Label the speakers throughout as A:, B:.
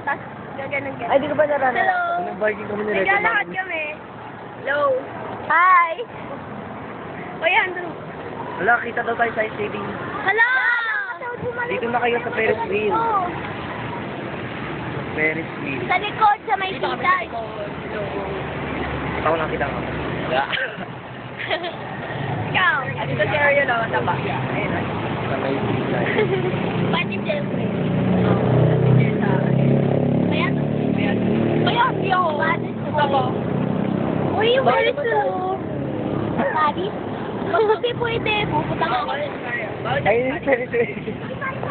A: tapos gaganon.
B: Ay, di ko ba naranasan?
A: Hello.
C: Nag-barking kami ni Rete.
A: Naglalakad kami. Hello. Hi. O yan, doon.
C: Wala, kita daw tayo sa skating.
A: Hello.
C: Dito na kayo sa Ferris wheel. Ferris wheel.
A: Sa likod, sa may sitan.
C: Ako lang kita nga. Wala.
A: Ikaw.
B: Dito si Ariel, oh, taba. Ayun,
C: Sa may sitan.
A: Pati siyempre.
B: Ayan.
A: Kaya, hindi ako.
B: Taba.
A: Uy, where is you? Paris? Hindi pwede. Pupunta ka ako.
C: Ayun yung Ferris wheel.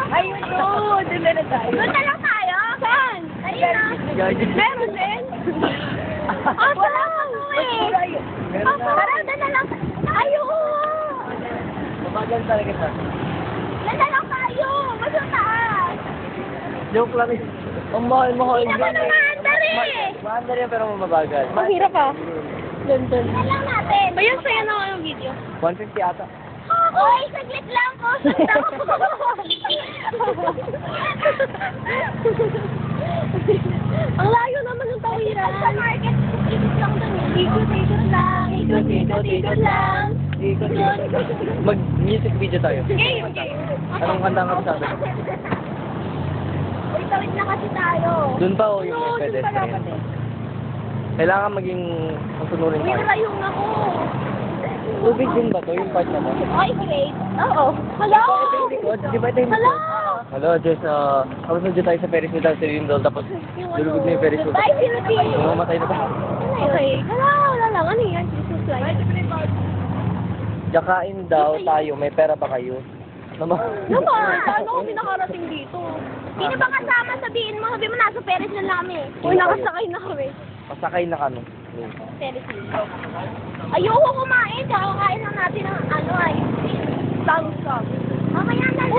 B: Ayun, oh, doon na tayo.
A: Doon na lang tayo. Saan? Ayun na. Meron din. Ah, saan?
C: Meron na.
A: Parang doon na lang. Ayun.
C: Mabagal talaga sa.
A: Doon na lang tayo. Basta taas.
C: Joke lang eh. Ang mahal-mahal.
A: Hindi naman umaandar eh.
C: Maandar yan pero mabagal.
B: Ang hirap ah. Doon.
A: Doon na lang natin.
B: Ayun, sa'yo na ako yung video.
C: 150 ata.
A: Uy, saglit lang po.
B: Ang layo naman ng tawiran.
A: Sa market, ikot lang doon eh. Ikot lang. Ikot lang.
C: Ikot. Mag-music video tayo.
A: Game, game.
C: Anong kanta ang sabi?
A: Uy, tawid na kasi tayo.
C: Doon pa o yung
A: Oo, doon pa
C: pedestrian?
A: dapat eh.
C: Kailangan maging masunurin
A: Uy,
C: tayo.
A: nalayong ako.
C: Tubig din ba to? Yung part na to?
A: Ay, great. Oo. Hello?
C: Ito yung likod. Di ba ito yung
A: Hello?
C: likod? Hello, Jess. Tapos nandiyan tayo sa Ferris wheel tayo sa Lindol. Tapos lulubog na yung Ferris wheel.
A: Bye, Philippines.
C: Mamatay na ba?
A: Okay. Wala lang. Ano yan? Jesus Christ.
C: Jakain daw tayo. May pera ba kayo? Naman.
A: Naman, paano kami nakarating dito? Sino ba kasama? Sabihin mo, sabi mo nasa Paris na lang kami.
C: Uy,
A: nakasakay na kami.
C: Pasakay na kami.
A: Paris na. Ayoko kumain, tsaka kain lang natin ng ano ay. Bangkok. Mamaya na lang.